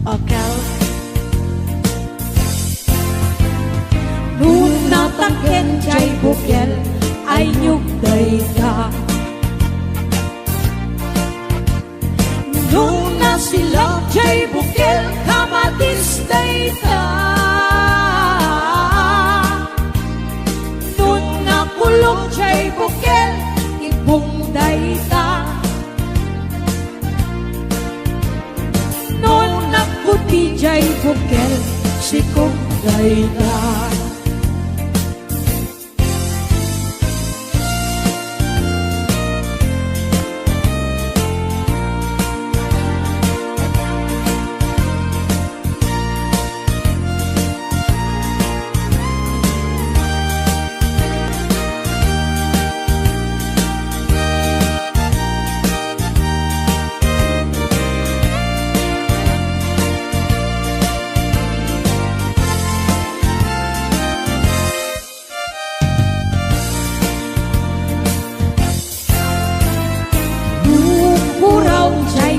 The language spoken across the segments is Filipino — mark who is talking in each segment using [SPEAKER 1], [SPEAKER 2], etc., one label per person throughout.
[SPEAKER 1] akal nun nataken jay bukel ay nyugday ka nun nasilap jay bukel kamatis day ta nun nakulong jay bukel ibong day ta nun nakuti jay bukel sikong day ta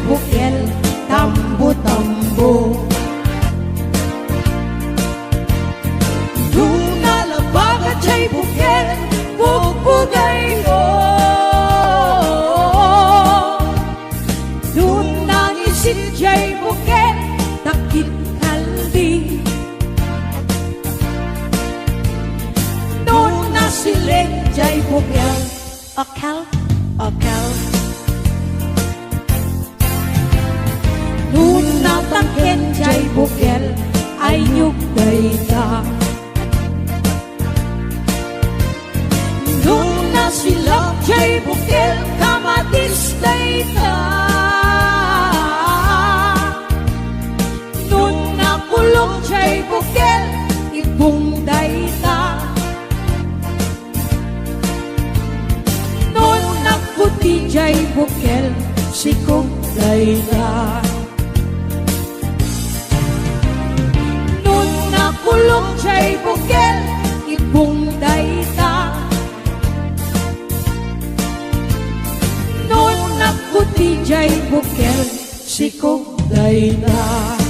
[SPEAKER 1] bukel tambo-tambo nung nalabagan jay bukel bugbugay mo nung nangisit jay bukel takit kalbi nung nasiling jay bukel akal nun nataken jay bukel ay nyugday ka nun nasilap jay bukel kamatis day ta nun nakulong jay bukel ibong day ta nun nakuti jay bukel sikong day ta kulong jay bukel ibong day ta nun nakuti jay bukel sikong day ta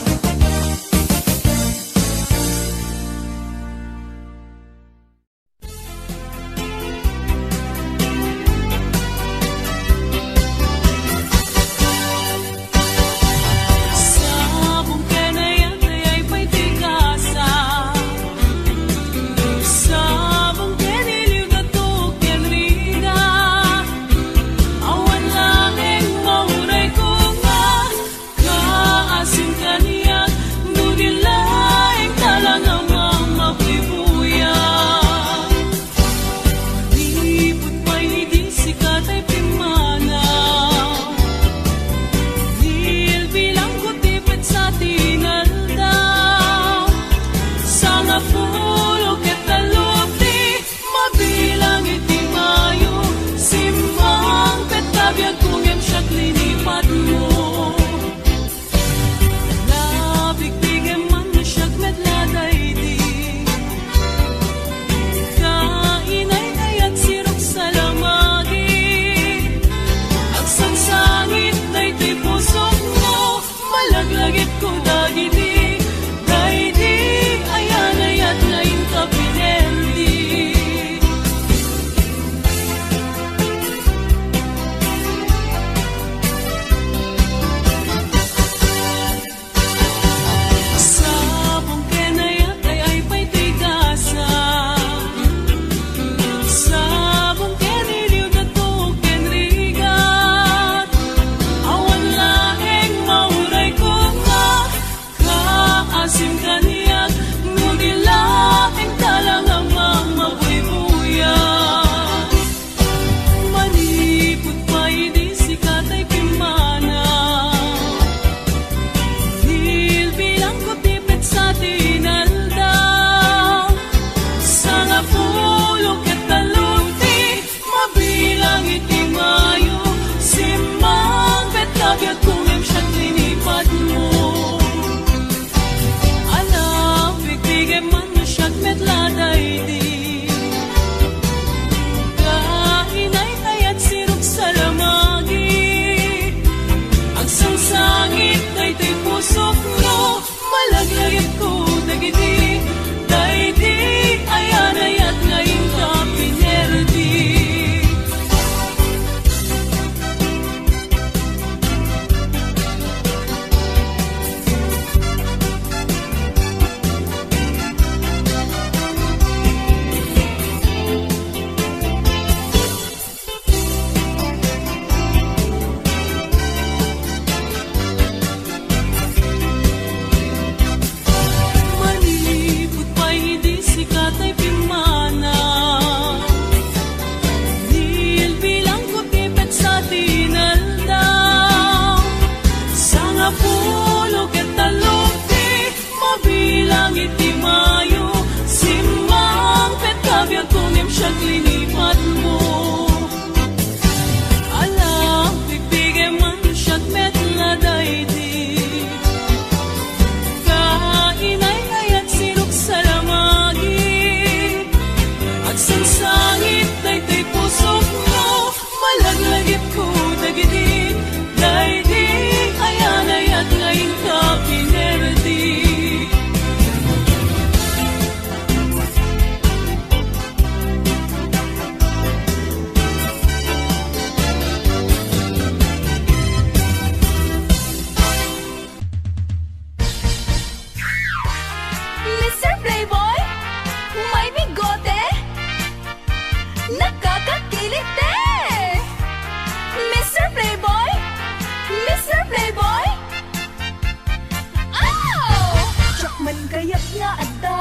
[SPEAKER 1] nga adda,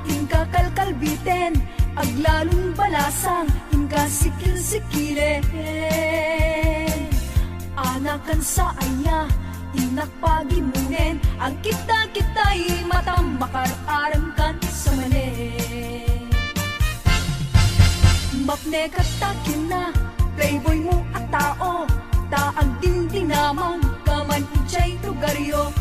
[SPEAKER 1] inka kalkalbiten, aglalong balasang, inka sikil-sikilen. Anakan sa aya, inakpagimunen, ang kita-kita'y matam makararam kan sa manen. Mapne katakin na, playboy mo at tao, taag din dinamang, kaman ichay lugaryo.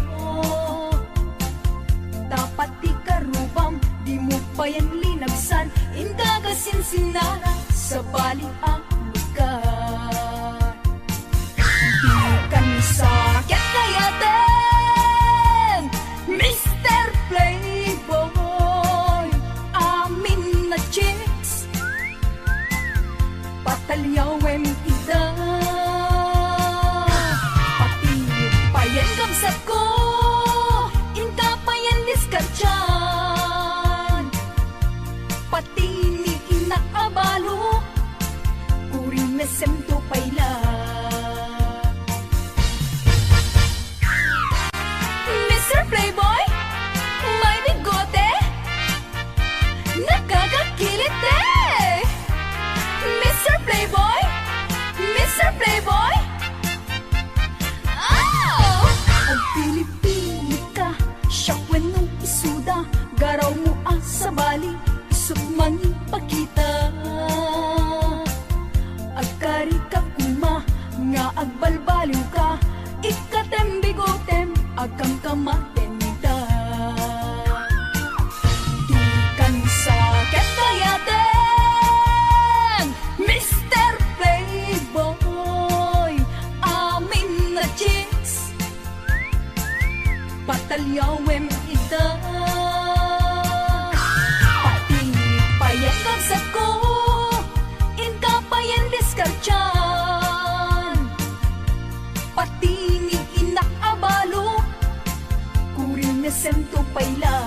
[SPEAKER 1] Dapat di karubam, di mo pa yan linagsan, indagasin sinara sa bali ang lugar. Di kami sakit kayaten, Mr. Playboy, amin na chicks, patalyawem ida, pati payan kamsat ko, inka payan diskartyan, pati ni inakabalo, kuri mesem to payla. Mr. Playboy, may bigote, nakakakilit eh. Mr. Playboy, Mr. Playboy, oh! Ang pili-pili ka, syakwen nung isuda, garaw mo ang sabali, isot mangi pagkita. Agkari ka kuma, nga agbalbaliw ka, ikatem bigotem, agkam kamatenita. Di kan sakit kayaten, Mr. Playboy, amin na chicks, patalyawem ida, pati payan kamsat ko, inka payan diskartyan, pati ni inakabalo, kuri mesem to payla.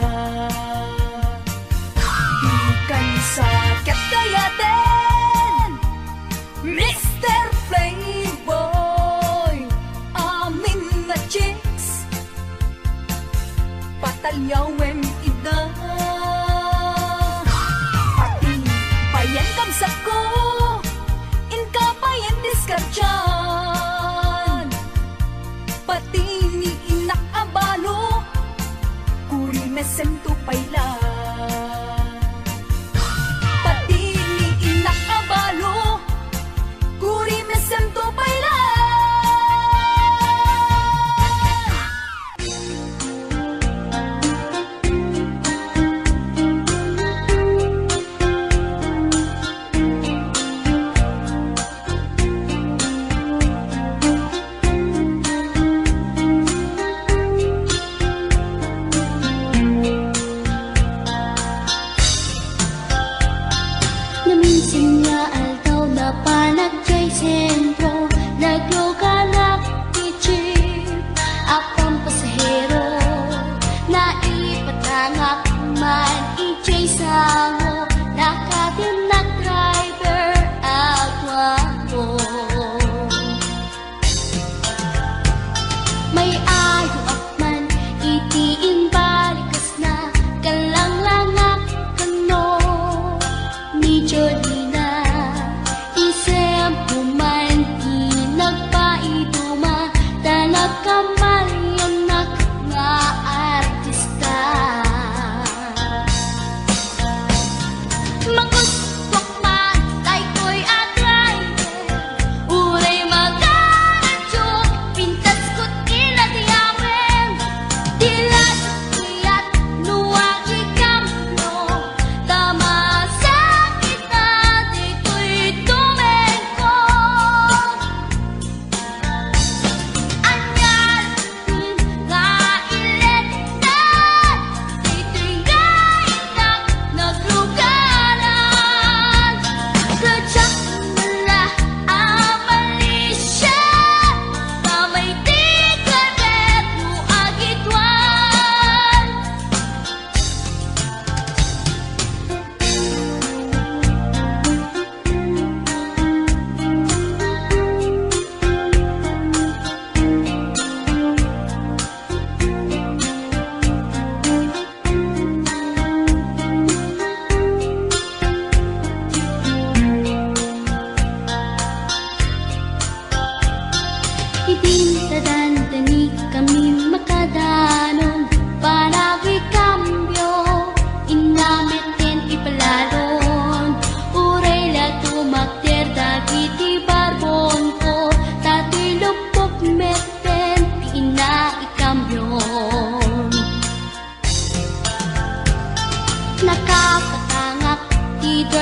[SPEAKER 1] Di kan sakit kayaten, Mr. Playboy, amin na chicks, patalyawem ida, pati payan kamsat ko, inka payan diskartyan, pati ni inakabalo, kuri mesem to payla. Pati ni inakabalo, kuri mesem to payla.
[SPEAKER 2] Naminsan nga altaw na panag kay sentro, nagluganak ni jeep, akong pasahero, naipatangak man ijay sango, nakatinag driver agwa mo. May ayo akman, itiin balikas na, kalang-langak kano, ni Jolina, isem puman nagpaiduma, tanag kamalyanak nga artista.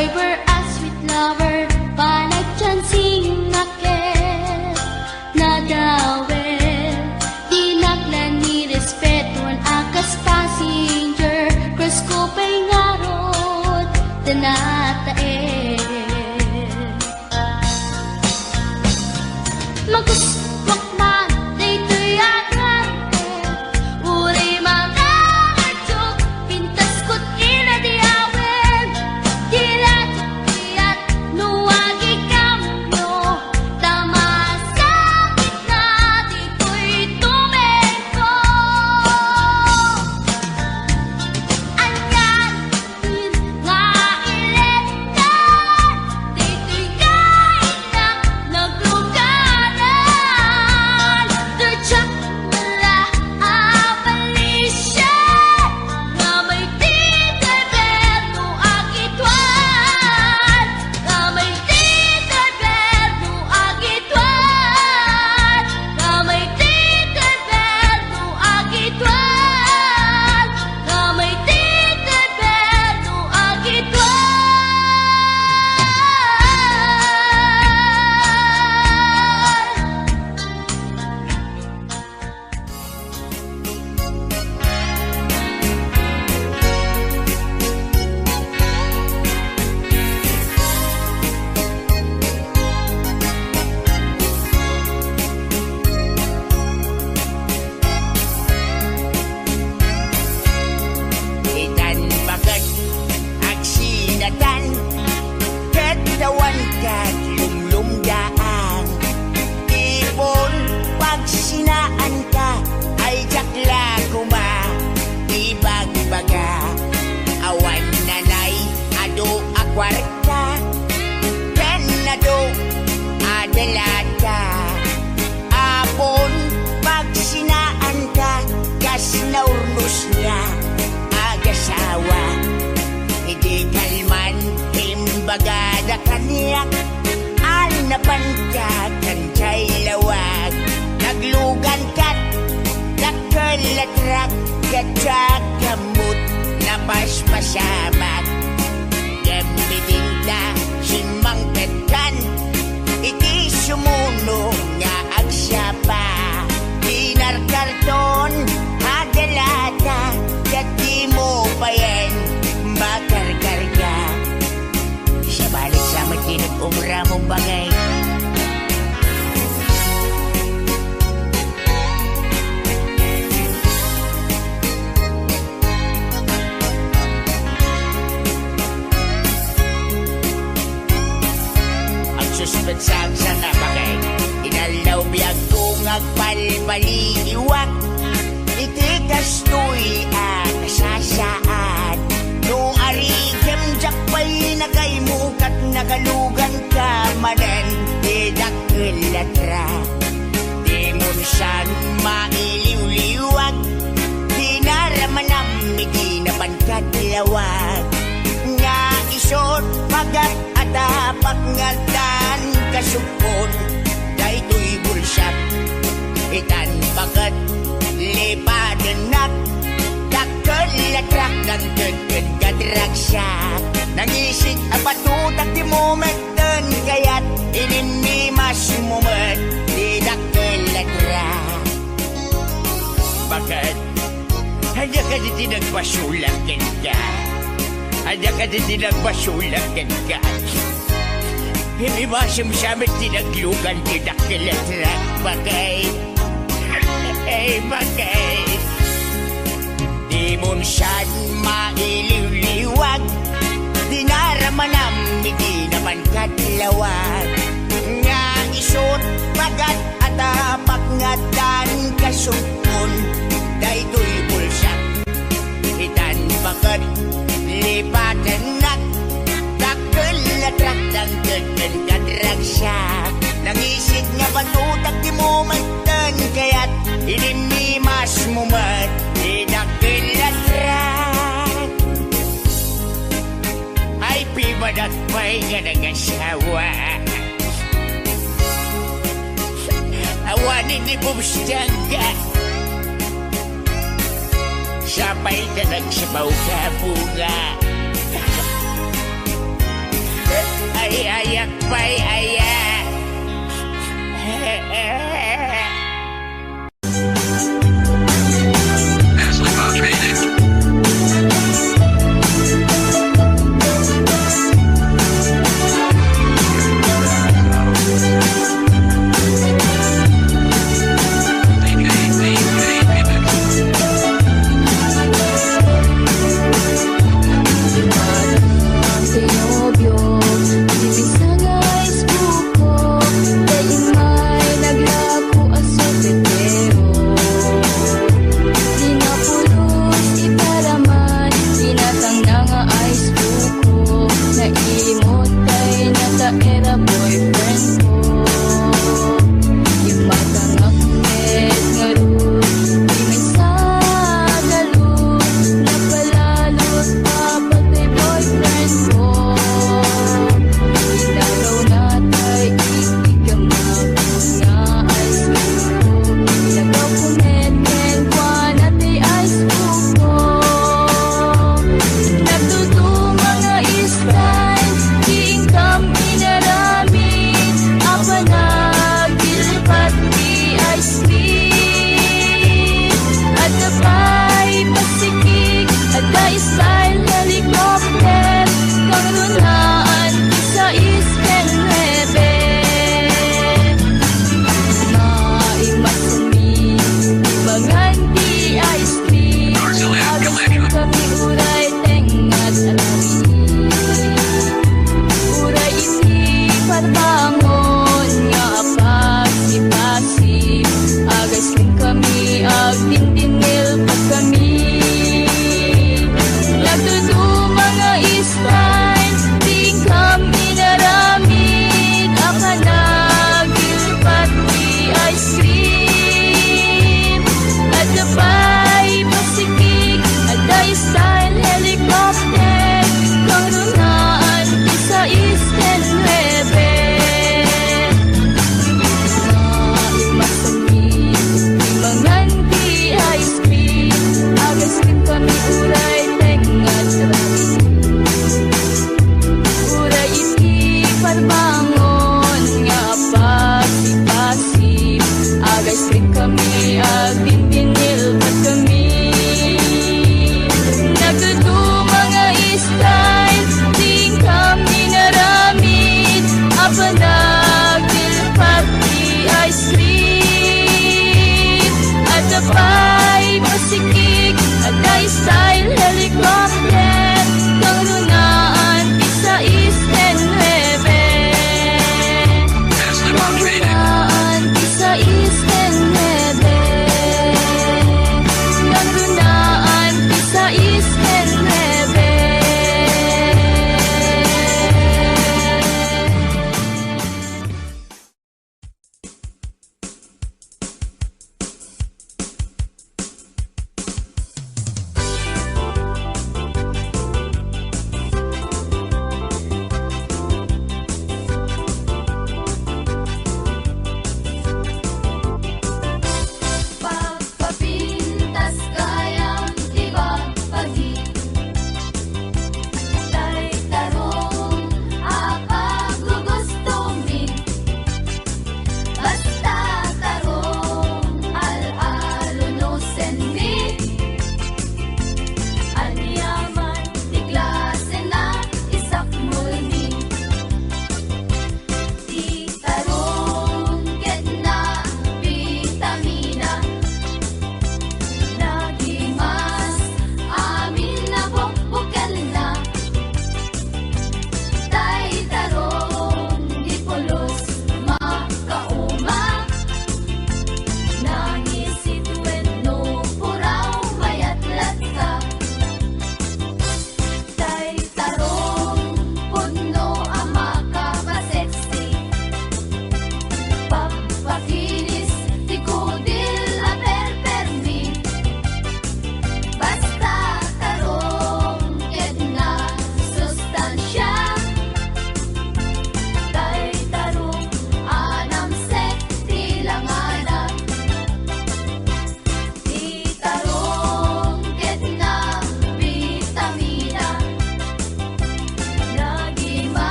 [SPEAKER 2] driver, a sweet lover, panagchansing nakit na dawel. Dinaklan ni respeton akas passenger, cross ko pa'y ngarot, tanatae. Maguswak man, daytoy agante, uri mga adyok, pintas ko't inadiawen. Dilat-diat, nuwagi kamyo, tama sa gitna, dito'y tumeko. Anyan, nga iletan, dito'y kainak, naglugaran. Dudyak mula abalisya, nga may titreberno agitwan, nga may titreberno agitwan, nga may titreberno agitwan, nga may titreberno agitwan.
[SPEAKER 3] Itan bagat agsinatan, katawan kat lumlumdaan. Ipon pag sinaan ka, ay jakla kuma, ibagbaga. Awan nanay, ado akwarta, kanado adalata. Apon pag sinaan ka, kas naurnos niya agasawa. Hindi kalman, imbagada kaniyak, anapan ka kancay lawag. Naglugan kat, nakalatrak, gatsak kamot, napaspasamak. Gamitin ta, simang petkan, iti sumuno nga agsapa. Dinar karton, agalata, dati mo pa yan, bakar-karga. Sa balik sa matinag umra mong bagay. Ang suspensang sa napagay, inalaw biyag kong agpalpaliiwak. Iti kastoy ang nasasaan, no arigem jakpay nakaimukat, nakalugan ka manen, didakilatra. Di mo siyan mailiw-liwag, di naramanam, hindi naman katilawag. Nga isot, pagat atapak ngatan, kasupon, daytoy bulsak. Itan bagat lipadenak, dakalatrak ng gagad gadragsak. Nangisik apatutak di momenten, kaya't ininimas mumet, di dakalatrak. Bakit? Handa ka di nagpasulakan ka. Handa ka di nagpasulakan ka. Hindi ba sumsamit tinaglugan di dakalatrak? Bakit? Bakit? Di mo siyan mailiw-liwag, di naramanam, hindi naman katilawag. Nga isot, pagat atapak ngatan, kasupon, daytoy bulsak. Itan bagat lipatanak, dakalatrak ng gagad gadragsak. Nangisik nga batutak di mo magtan, kaya't ininimas mo mat, dinakilatrak. Ay pibadat pa'y nga nag-asawa, awanin ni Bumstanga. Sabay ka nagsabaw ka bunga, Ay ayak pa'y aya.
[SPEAKER 4] Tinobyo, ibig sa guys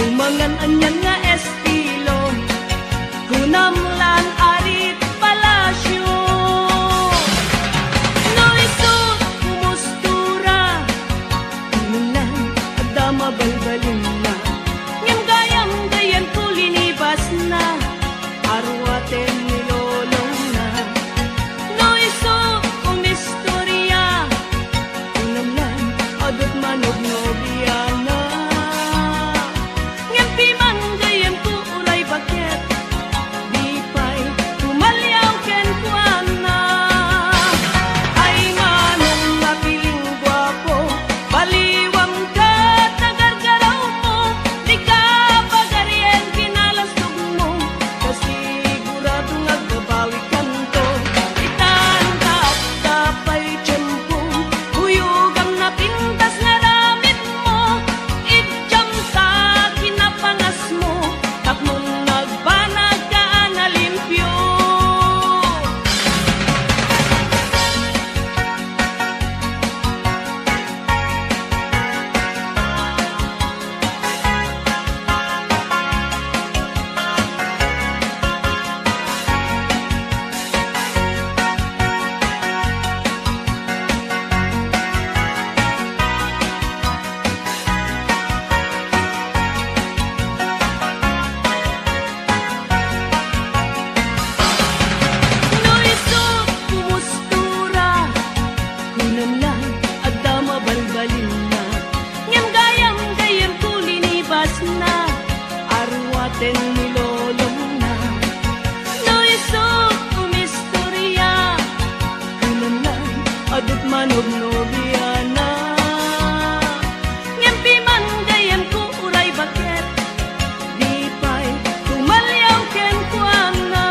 [SPEAKER 1] Tumangan anyan nga estilo, kunamlan arit palasyo. No isut kumustura, tumulan adama balbalin na. Ngem gayam gayan kulinibas na, arwaten nilolong na. No isut kumistorya, kunamlan adot manog nobiana. Ngem pimang gayam ku ulay bakit, di pa'y tumalyaw ken kuana. Ay manong napiling gwapo, baliwang ka tagargaraw mo, di ka pagarien kinalastog mo, kasigurado nagbabawi kanto. Itanda at tapay tiyempo, huyugam na pintas nga ramit mo, itjam sa kinapangas mo, tapnon nagbanag ka na limpyo. No isut kumustura, kunamlan adama balbalin na. Ngem gayam kulinibas na, arwaten nilolong na. No isut kumistorya, kunamlan adut manog nobiana. Ngem piman gayam ku uray bakit, di pa'y tumalyaw ken kuana.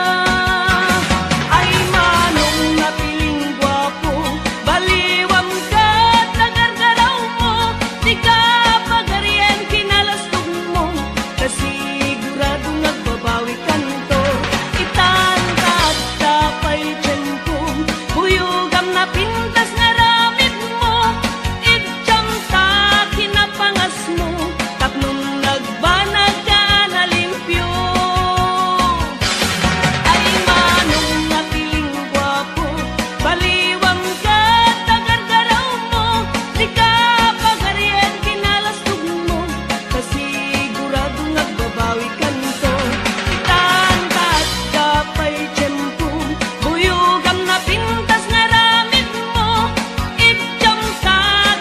[SPEAKER 1] Ay manong napiling gwapo, baliwang ka tagargaraw mo, di ka pagarien kinalastog mo, kasigurado nagbabawi kanto. Itanda at tapay tiyempo, huyugam na pintas nga ramit mo, itjam sa kinapangas mo, tapnon nagbanag ka na limpyo. Ay manong napiling gwapo, baliwang ka tagargaraw mo, di ka pagarien kinalastog mo, kasigurado nagbabawi kanto. Itanda at tapay tiyempo, huyugam na pintas nga ramit mo, itjam sa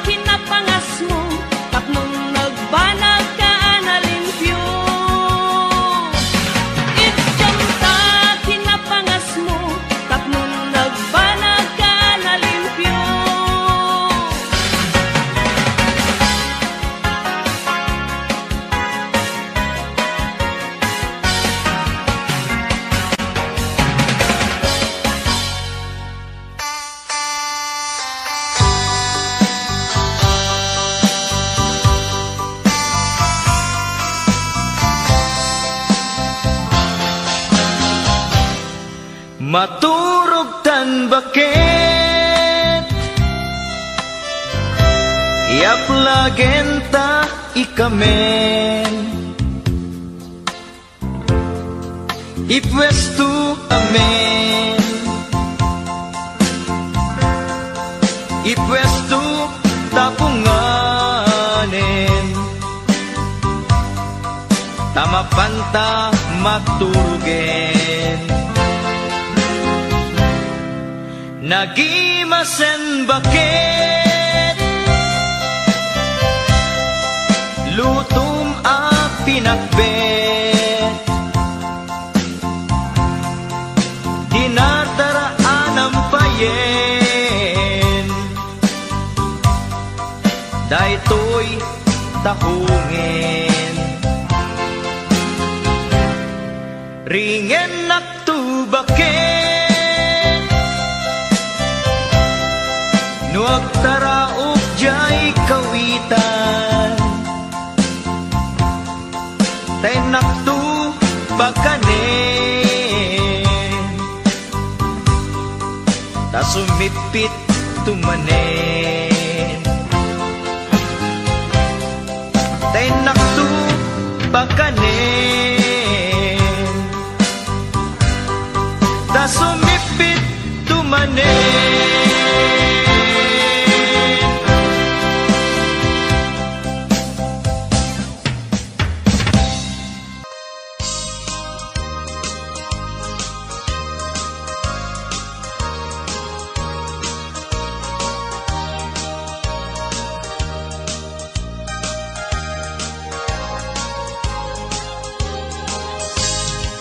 [SPEAKER 1] kinapangas mo, tapnon nagbanag ka na limpyo. Itjam sa kinapangas mo, tapnon nagbanag ka na limpyo.
[SPEAKER 4] Maturog tan bakit iaplagenta ikamen ipwestu amen ipwestu tapunganen tamapanta maturugen nagimasen bakit lutum a pinakbet dinadaraan ang payen daytoy tahungen ringen naktu bakit nuag taraok jay kawitan tay naktu bakanen ta sumipit tumanen tay naktu pakanen ta sumipit tumanen.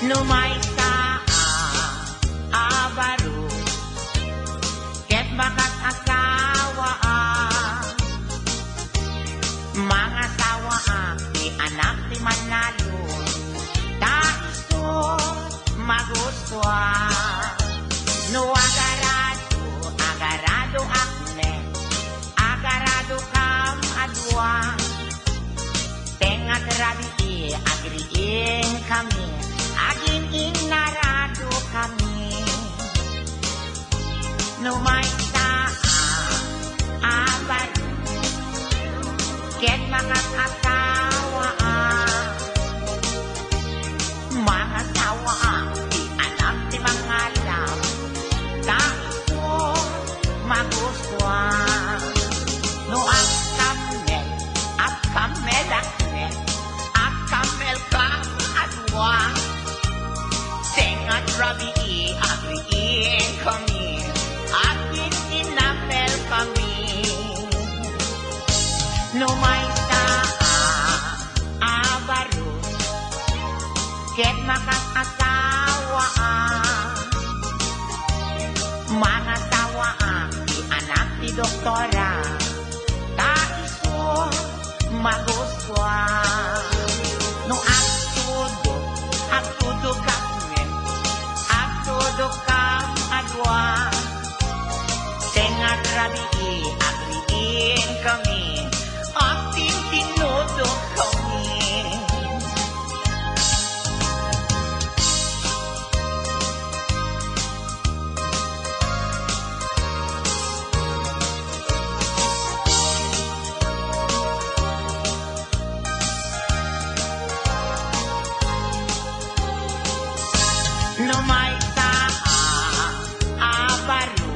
[SPEAKER 3] Numay sa abaro ket bakat asawa mga sawa di anak di manalo ta iso magustuhan no agarado akne agarado kam adwa tengat rabi agriin kami aging inarado kami numay sa abaro ket mga asawa mga sawa di anak di mga alam tayo magustuhan no ang kamel akne akamel kam adwa tengat rabi agriin kami aging inapel kami numay sa abaro ket makakasawa mga sawa di anak di doktora taiso magustuhan no ang tudok kami ang tudok kam adwa tengat rabi agriin kami ating tinudok kami. Numay sa abaro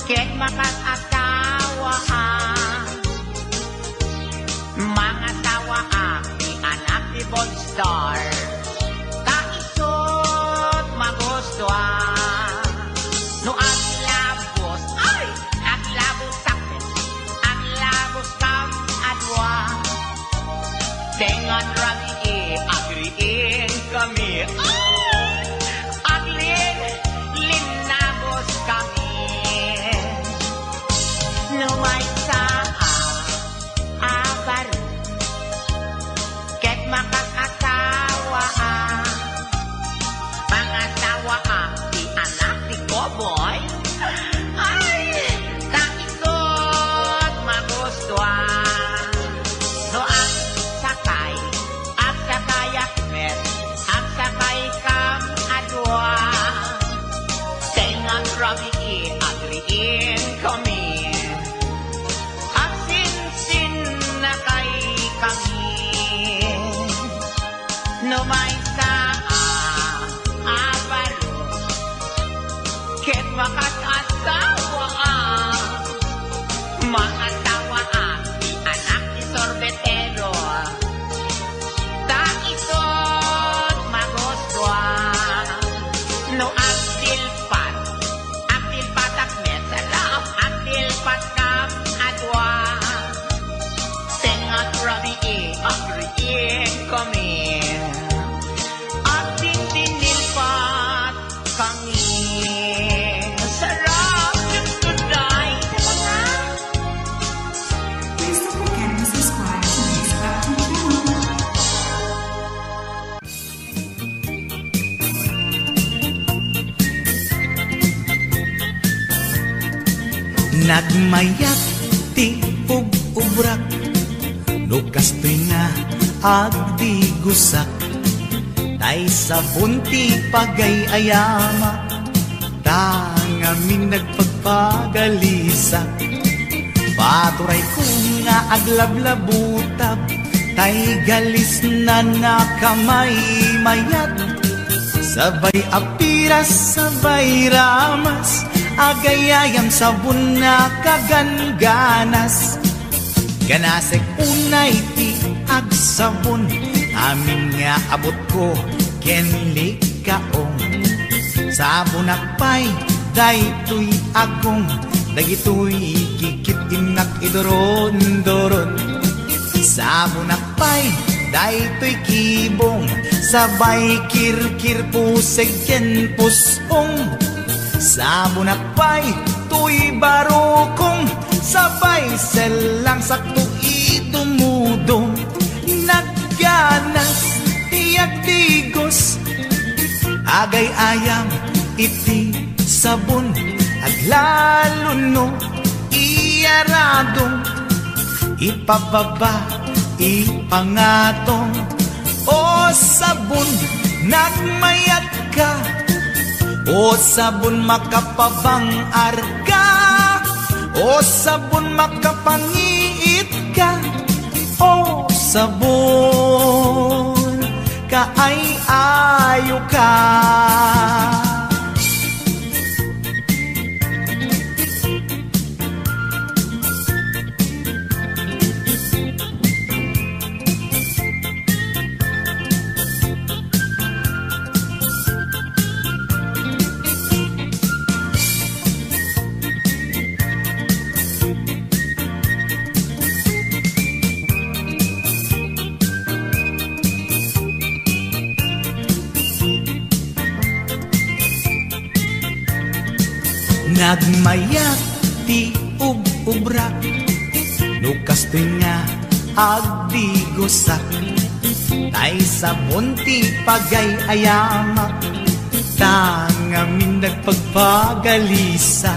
[SPEAKER 3] ket makakasawa mga sawa di anak di Bonstar kaisot magustuhan no aglabos sakit aglabos kam adwa tengat rabi agriin kami aglin linabos kami numay sa abaro ket makakasawa mga sawa di anak di Koboy ay kaisot magustuhan no ang sakay akmet ang sakay kam adwa tengat rabi agriin kami asin na kay kami numay sa abaro ket makakasawa mga sawa di anak di sorbetero taisot magustuhan no aktilpat akmet sarap aktilpat kam adwa tengat rabi agriin kami ating tinilpat kami sarap yung tunay
[SPEAKER 5] Please don't forget to subscribe to Mix Clap channel.
[SPEAKER 6] Nagmayak ti ubrak no kastoy nga agdi gusak tay sa bunti pagayayama tangamin nagpagpagalisa paturay ko nga aglablabutab tay galis na nakamay mayat, sabay apiras, sabay ramas, agayayam sabon na kaganganas. Ganasek unay ti agsabon, amin nga abot ko kenli kaong. Sabon akpay, daytoy agong, dagitoy kikit inak idoron-doron. Sabon akpay, daytoy kibong, sabay kirkir puseg ken pusong. Sabon akpay, tuy barokong, sabay selang sakto idumudong. Nagganas, tiyak tigos, agay ayam iti sabon, aglalo no iyaradong, ipababa ipangatong. O sabon nagmayat ka, o sabon makapabang arka, o sabon makapangiit ka, o sabon kaay-ayo ka. Nagmayat ti ub-ubrak, nukas nga agdigosak, tay sabon ti pagay-ayamak, tangamin nagpagpagalisa.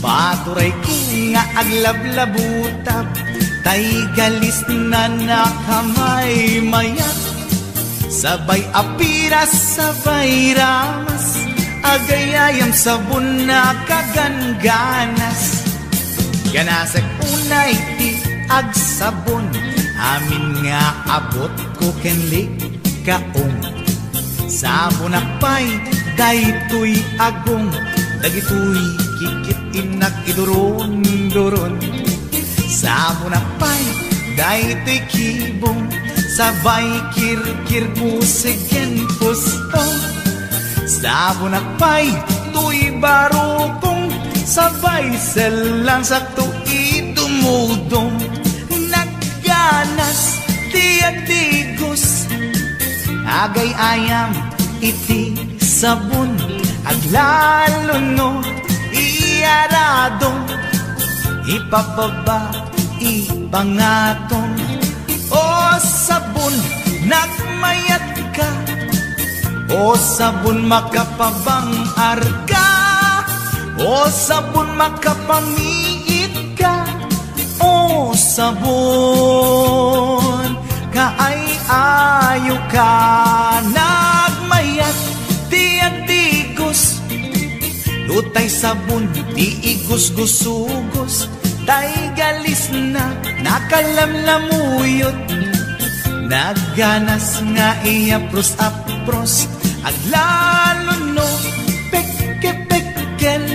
[SPEAKER 6] Paturay ko nga aglablabutab, tay galis na nakamay mayat, sabay apiras, sabay ramas, agayayam sabon na kaganganas. Ganasag unay ti agsabon, amin nga abot ko kenli kaong. Sabon akpay, daytoy agong, dagitoy kikit inak idoron-doron. Sabon akpay, daytoy kibong, sabay kirkir puseg ken pusong. Sabon akpay, tuy barokong, sabay selang sakto idumudong. Nagganas, tiyak tigos, agay ayam iti sabon, aglalo no iyaradong, ipababa ipangatong. O sabon nagmayat ka, o sabon makapabang arka, o sabon makapangiit ka, o sabon kaay-ayo ka. Nagmayat tiyak tigos, lutay sabon ti igos-gusugos, tay galis na nakalamlamuyot. Nagganas nga iapros-apros, aglalo no pekke-pekkel,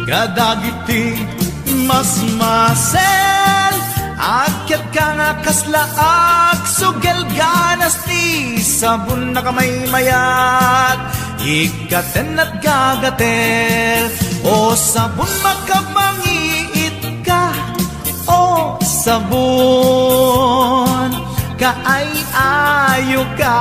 [SPEAKER 6] kadagiti mas-masel. Akyat ka nga kaslaak, sugel ganas ti sabon na kamay mayat, ikaten at gagatel. O sabon makapangiit ka, o sabon kaay-ayo ka.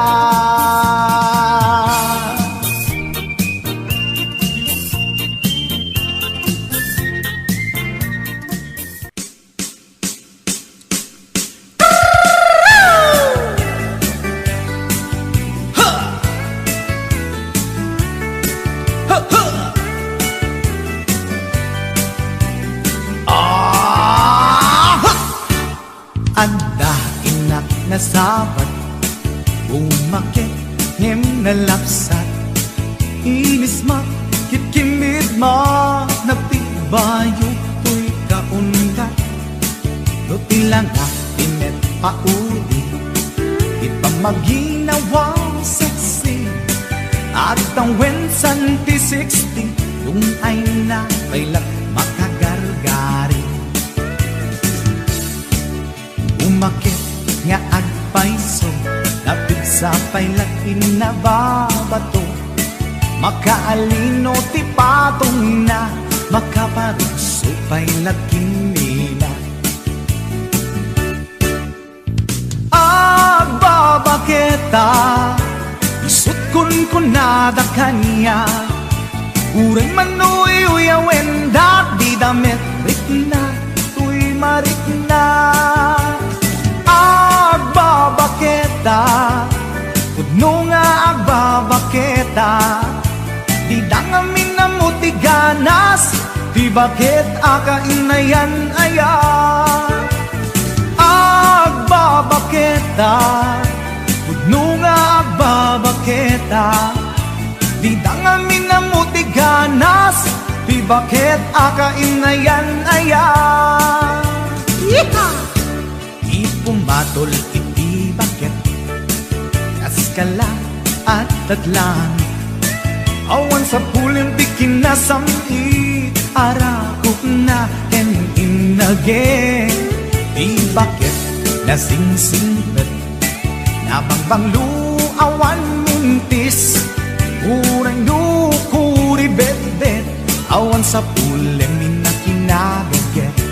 [SPEAKER 6] Anda inak na sabat, umakit ngem na lapsat, inis ma kitkimid ma nagtibayo tuy kaundat, do tilang pinet pauli di pa maginawa sexy at ang wensan ti 60 yung ay na pailat makagargari umakit nga agpaiso napig sa pailat inababato makaalino ti patong na makaparugso pailat kinila agbabaketa isut kun nada kanya uray manuy uyawen di damit rikna tuy marikna agbabaketa pudno nga agbabaketa di dangamin na mutiganas di bakit akainayan aya agbabaketa pudno nga agbabaketa di dangamin na mutiganas di bakit akainayan aya ipumatol iti bakit kaskala at tatlang awan sa puling bikin na samit arakok na ken inage di bakit nasingsingpet nabangbanglu awan mintis urang dukuri bet-bet awan sa puling minakinagaget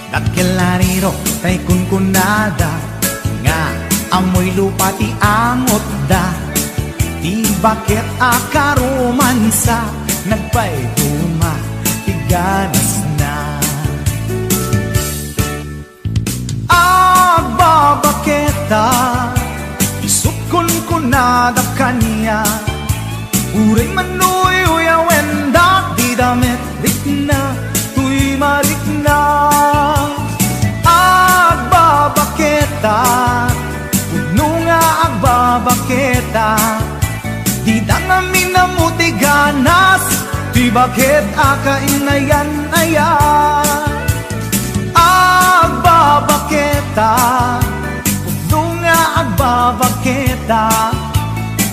[SPEAKER 6] dakilariro tay kunkunada nga amoy lupa ti amot da di bakit akaromansa nagpaituma tiganas na agbabaketa isukon ko nada kanya uray manuy uyawen di damit rikna tuy marikna agbabaketa pudno nga agbabaketa di dangamin na mutiganas di bakit akainayan aya agbabaketa pudno nga agbabaketa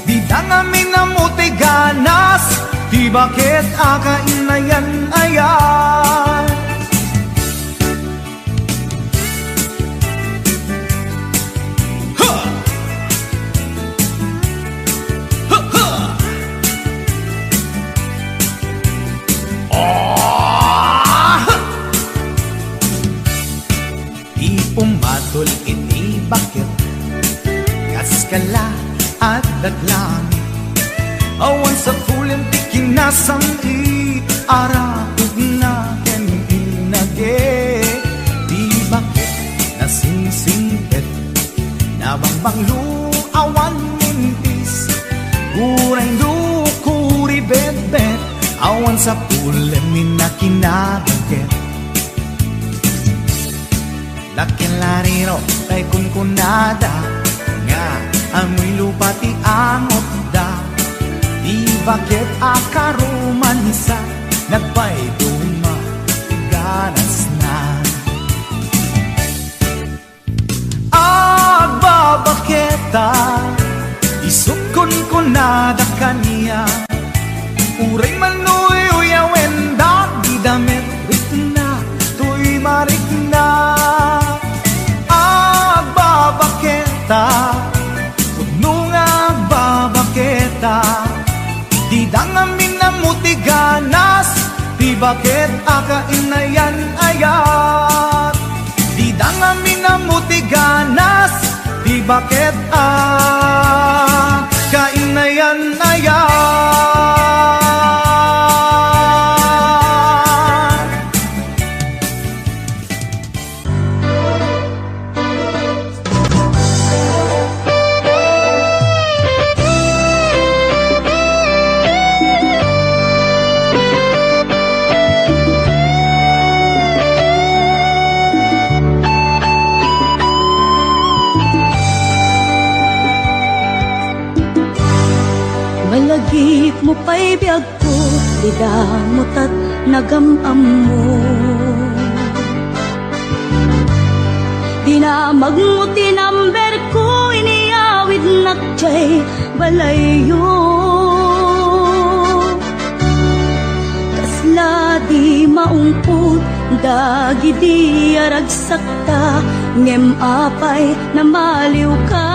[SPEAKER 6] di dangamin na mutiganas di bakit akainayan aya pumatol iti bakit kaskala at daglang awan sa pulim ti kinasami arakog na ken inage di bakit nasingsingpet nabangbanglu awan mintis urang dukuri bet-bet awan sa pulim minakinabaget lakilariro tay kunkunada nga amoy lupa ti amot da di bakit akaromansa nagpaituma ganas na agbabaketa isukon ko nada kanya uray manuy uyawen di damit rikna tuy marikna pudno nga agbabaketa di dangamin na mutiganas di bakit akainayan ayat di dangamin na mutiganas di bakit akainayan ayat
[SPEAKER 1] Malagip mo pa'y biyag ko, di damot at nagamam mo. Pinamagmuti number ko, iniawit nakjay balayo. Kasla di maungput, dagi di aragsakta, ngem apay na maliw ka.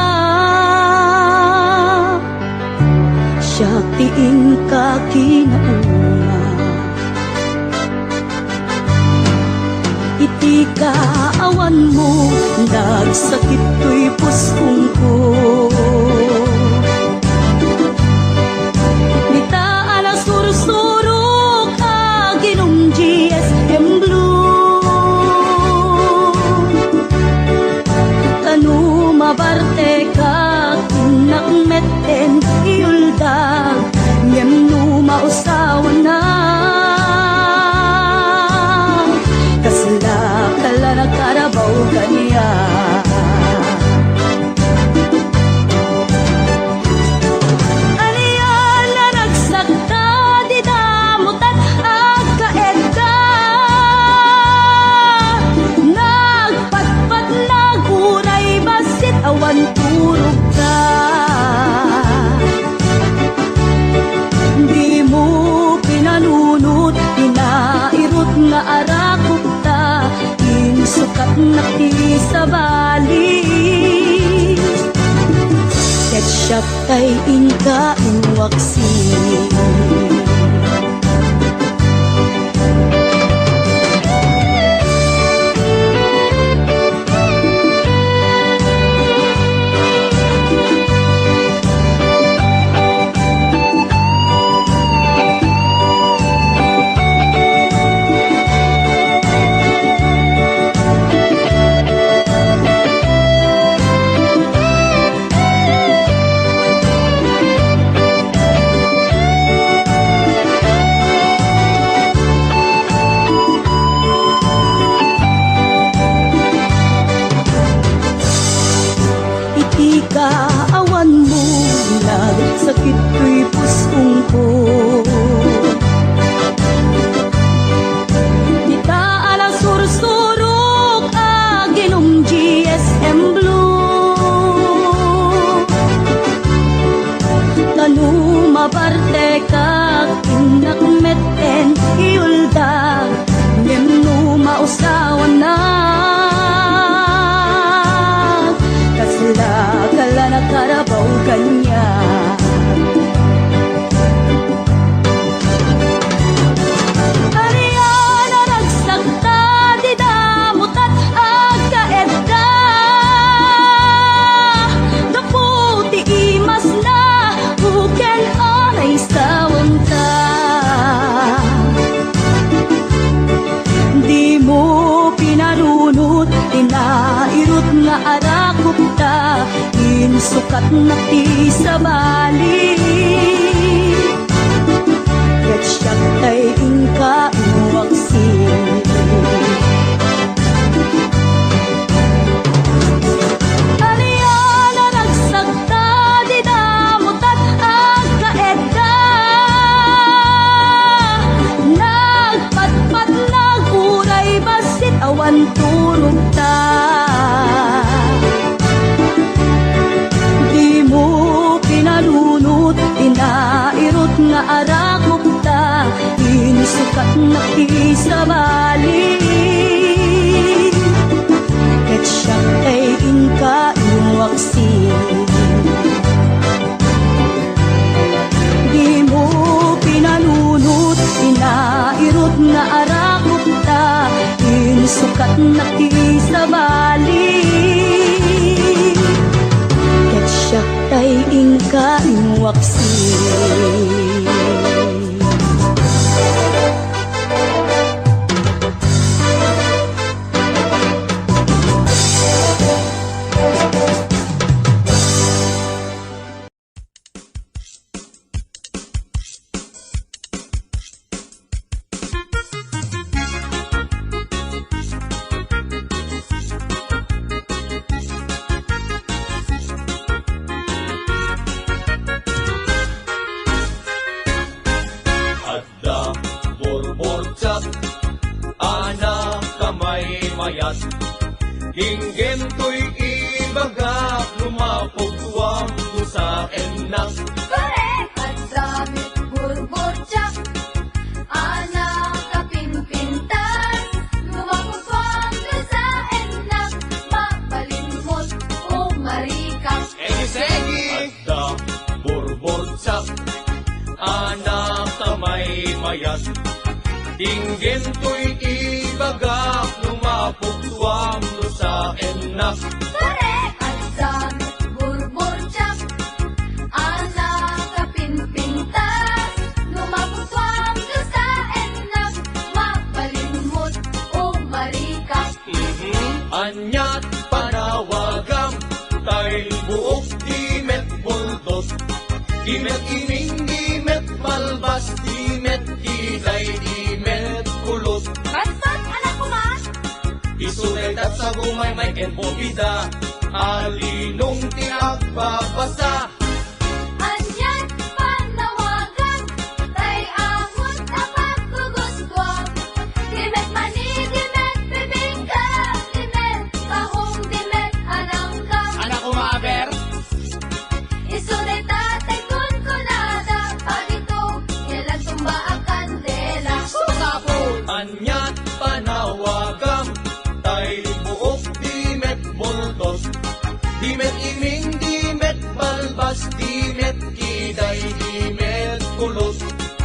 [SPEAKER 1] Siya tiin ka kinaunga, iti kaawan mo, nagsakit to'y puspong ko. Nitaan na sursurok, aginong GSM Blue. Tanu mabarte ka, kinakmeten iuldag, ngem no mausawan na. Kasla kala na karabaw kaniya. Aniya na nagsakta, di damutan agkaedda. Nagpatpat naguray, basit awan turog ka. Di mo pinanunot, pinairot nga arakot ta, insukat na ti sa bali. Ketchup tay inka inwaksi. Kaawan mo, nagsakit ko'y puspong ko. Nitaan ang sursurok, aginong GSM Blue. Tanu mabarte ka, kinakmeten iuldag, ngem no mausawan na. Kasla kala na karabaw kanya. Ariya na nagsakta, di damutat agkaedda. Daputi imas na, buken anay sawang ta. Di mo pinarunot, tinairot nga arakot ta, insukat na ti sa bali. Ketchup tay inka inwaksi. Aniya na nagsakta, di damutat agkaedda. Nagpatpat naguray, basit awan turog ta. Di mo pinalunot, pinairot nga arakot ta, insukat na ti sa bali. Ketchup tay inka inwaksi. Di mo pinalunot, pinairot nga arakot ta, insukat na ti sa bali. Ketchup tay inka inwaksi.
[SPEAKER 4] mayat, hinggin anak ta may mayat. Tinggen to'y ibagak, lumapuktuam no sa enak.
[SPEAKER 2] Pare, alsan, burbur-tsak, anak kapinpintas, lumaputwang sa enak, mapalimot o marikas.
[SPEAKER 4] Anyat panawagam, tay buok dimet buldos. Dimet ining, dimet malbas, dimet kilay, dimet kulot.
[SPEAKER 2] Bastos, anak ko ma!
[SPEAKER 4] Isulit at sa gumay may kenpobida, alinong tinagbabasa.
[SPEAKER 2] Anyan panawagan, tay amon kapag guguskwang. Dimet mani, dimet bibingka, dimet kahong, dimet anangka.
[SPEAKER 4] Anak ko maaber,
[SPEAKER 2] Isunay tatay kun kunada, pagito, kailan tumba ang kandela.
[SPEAKER 4] anyat panawagam, tay buok dimet buldos. Dimet iming, dimet balbas, dimet kiday, dimet kulot.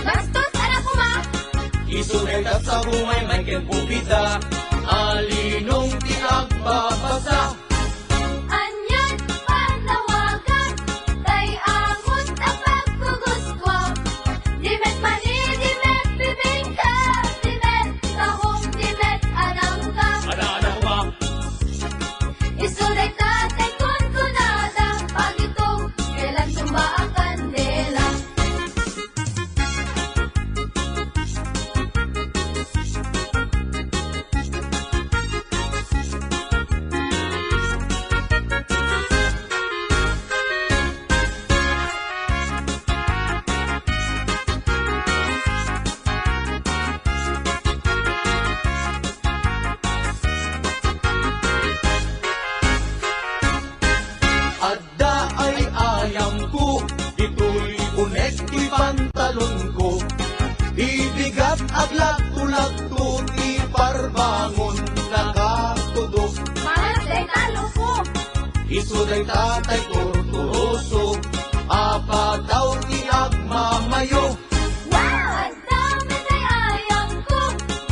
[SPEAKER 2] Bastos, anak ko ma!
[SPEAKER 4] Isulit at sa gumay may kenpobida, alinong tinagbabasa.
[SPEAKER 2] Anyan panawagan, tay amon kapag guguskwang. Dimet mani, dimet bibingka, dimet kahong, dimet anangka.
[SPEAKER 4] Anak ko ma,
[SPEAKER 2] Isunay tatay kun kunada, pagito, kailan tumba ang kandela.
[SPEAKER 4] adda ay ayam ko, ito'y unek, di pantalon ko. Ibigat aglat tulad to, di parbangon nakatudok.
[SPEAKER 2] Mahal day talo ko.
[SPEAKER 4] Isuday tatay torturoso, apa daw di agmamayo.
[SPEAKER 2] Wow! Ang dami tay ayang ko.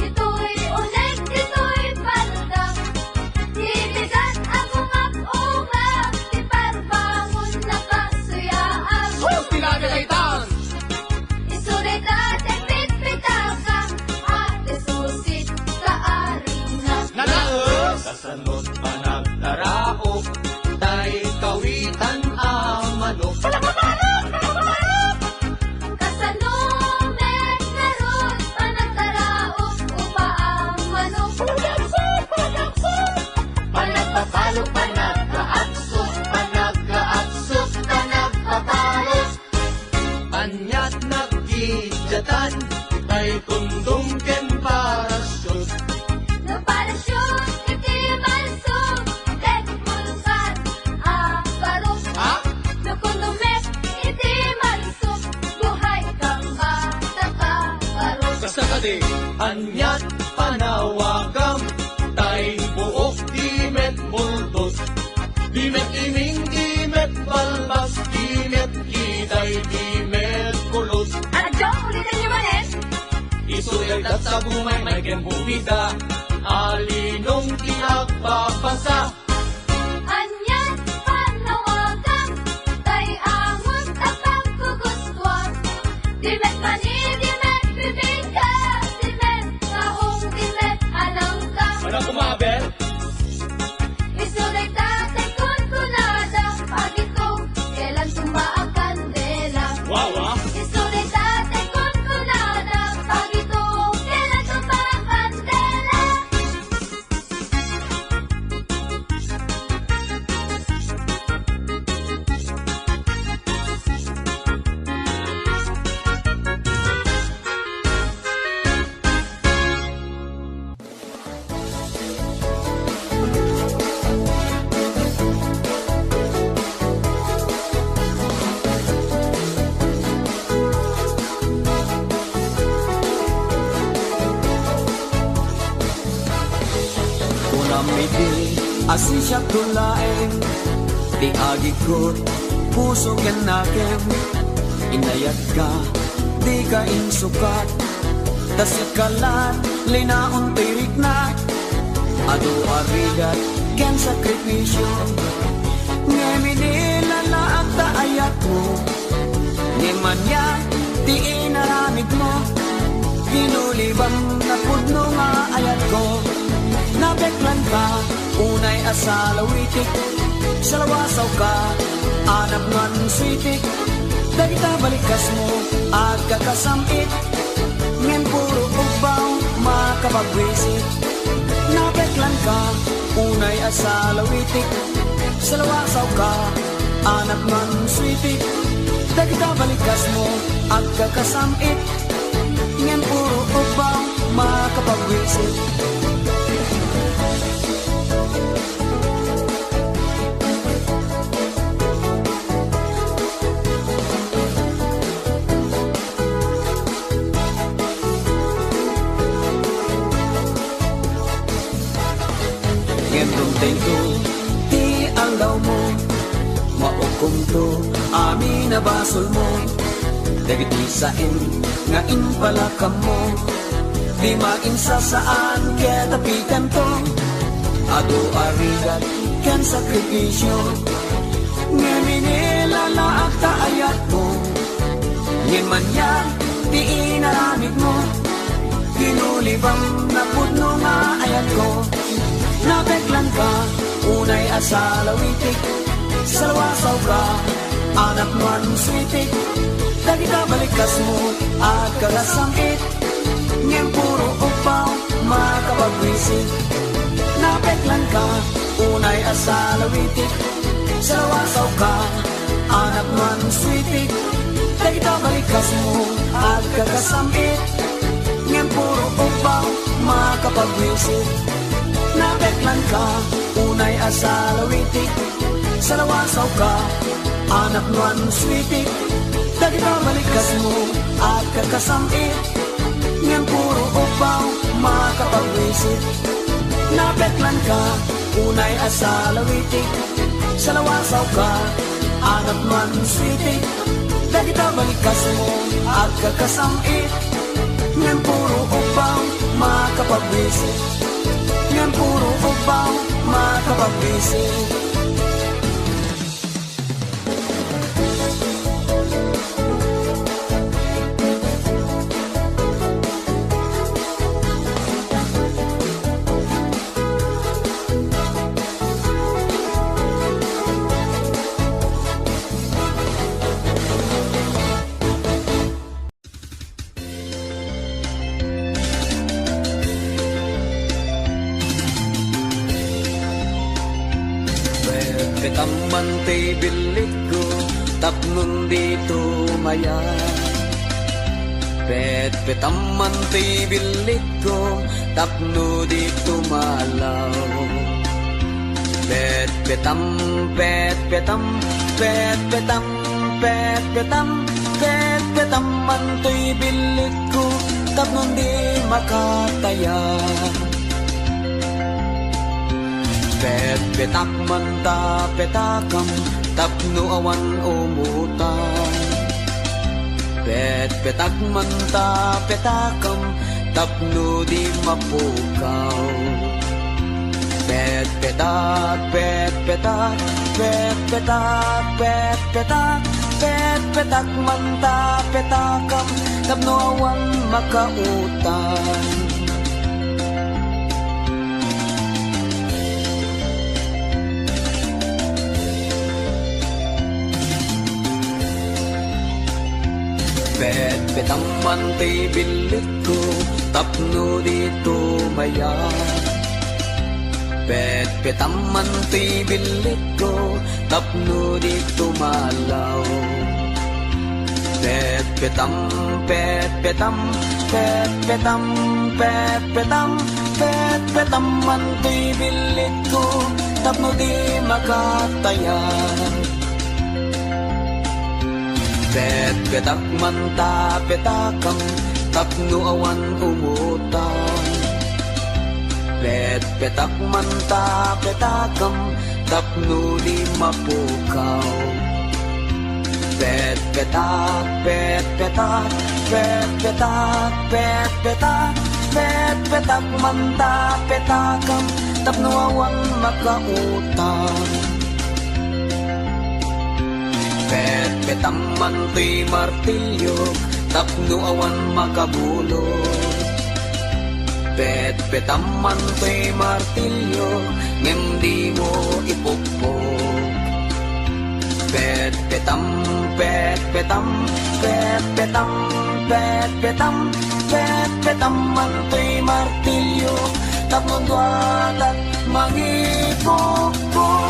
[SPEAKER 2] Ito'y unig, ito'y palda. Ibigat ang ungap-ungap, di parbangon nakasuyaan. Isunay tatay pitpitaka, ate susit kaaring na.
[SPEAKER 4] Kasanod pa nagtaraok, tay kawitan amanok.
[SPEAKER 2] Kasanumet karot, panagtaraok, upaang manok.
[SPEAKER 4] Panagpapalo, panagkaaksok, panagkaaksok, panagpapalo. Anyat nagkidyatan, tay kundong ken parasyon.
[SPEAKER 2] No parasyon, iti malsog, tek mulkan, aparok.
[SPEAKER 4] Ha?
[SPEAKER 2] No kundumet, iti malsog, buhay kang bata ka, parok.
[SPEAKER 4] Basta ka di, anyat panawagam, tay buok dimet muldos. Dimet iming, dimet balbas, dimet kiday, dimet kulot.
[SPEAKER 2] Ano, Joe, ulitin niyo man eh?
[SPEAKER 4] Isulit at sa gumay may kenpubida, alinong tinagbabasa.
[SPEAKER 2] Anyan panawagan, tay amon kapag guguskwang. Dimet mani, dimet bibingka, dimet kahong, dimet anangka.
[SPEAKER 4] Anak ko maaber,
[SPEAKER 2] Isunay tatay kun kunada, pagito, kailan tumba ang kandela.
[SPEAKER 4] wawa.
[SPEAKER 2] Isunay tatay kun kunada, pagito, kailan tumba ang kandela.
[SPEAKER 6] Unamidi asin siya tulaeng di agikot puso ken nakem inayat ka di ka insukat. Tasikalat, linaon tirik na, ado arigat, ken sakripisyo. Ngeminila na akta ayat mo, Ngemanya, di inaramid mo, Ginulibang na pudno nga ayat ko. Nabeklan ka, unay asalawitik, salawasaw ka, anak man switik. Dagita balikas mo, at kakasamit, ngem puro ubaw, makapagwisit. Nabeklan ka, unay asalawitik, salawasaw ka, anak man switik. Dagita balikas mo, at kakasamit, ngem puro ubaw, makapagwisit. Tengo, di aldaw mo, maukom to, amin na basol mo. Dagiti sain, nga inpalakam mo, di mainsa saan, kaya tapikan to. Ado arigat, kan sakripisyo, nga minilala akta ayat mo. Ngayon man yan, di inaramid mo, ginulibang na pudno nga ayat ko. Nabeklan ka, unay asalawitik, salawasaw ka, anak man switik. Dagita balikas mo, at kagasamit, ngem puro upaw, makapagwisit. Nabeklan ka, unay asalawitik, salawasaw ka, anak man switik. Dagita balikas mo, at kagasamit, ngem puro upaw, makapagwisit. Nabeklan ka, unay asalawitik, salawasaw ka, anak man switik. Dagita balikas mo, at kakasamit, ngem puro upaw, makapagwisit. Nabeklan ka, unay asalawitik, salawasaw ka, anak man switik. Dagita balikas mo, at kakasamit, ngem puro upaw, makapagwisit. Ngem puro upaw, makapagwisit. Betaman ti bilik ko, tapnon dito maya. Betaman ti bilik ko, tapno dito malaw. Betam, betaman ti bilik ko, tapnon di makataya. Petakman ta petakam, tapno awan umutan. Petakman ta petakam, tapno di mapukaw. Petakman ta petakam, tapno awan makautan. Betaman ti bilik ko, tapno dito maya. Betaman ti bilik ko, tapno dito malaw. Betaman ti bilik ko, tapno di makataya. Petakman ta petakam, tapno awan umutan. Petakman ta petakam, tapno di mapukaw. Pet petak, pet petak, pet petak, pet petak, pet petak manta petakam tapno awan makautang. Pet petam mantoy martilyo tapno awan makabulot. Pet petam mantoy martilyo ngem di mo ipupog. Pet petam, pet petam, pet petam, pet petam, pet petam mantoy martilyo tapno duatat mangipupog.